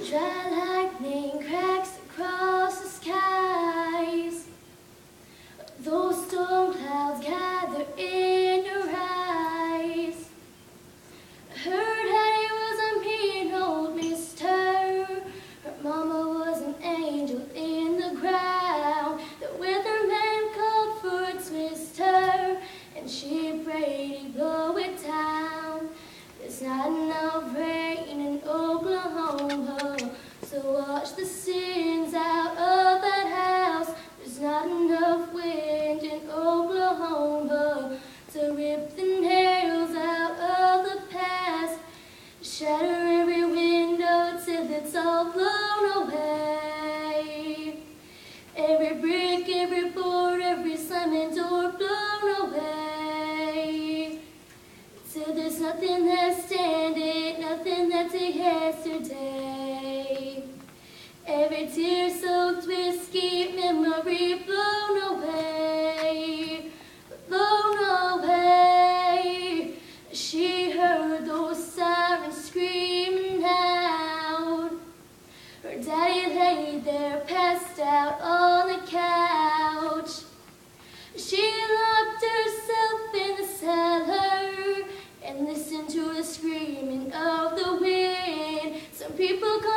Dry lightning cracks across the skies. Those storm clouds gather in your eyes. I heard Hattie was a mean old mister. Her mama was an angel in the ground. The weatherman called for a twister, and she prayed he'd blow it down. There's not enough rain in Oklahoma, so wash the sins out of that house. There's not enough wind in Oklahoma to rip the nails out of the past. Shatter every window till it's all blown away. Every brick, every board, every slamming door blown away. Till there's nothing that's standing, nothing that's a yesterday. Every tear-soaked whiskey memory blown away, blown away. She heard those sirens screaming out. Her daddy lay there passed out on the couch. She locked herself in the cellar and listened to the screaming of the wind. Some people call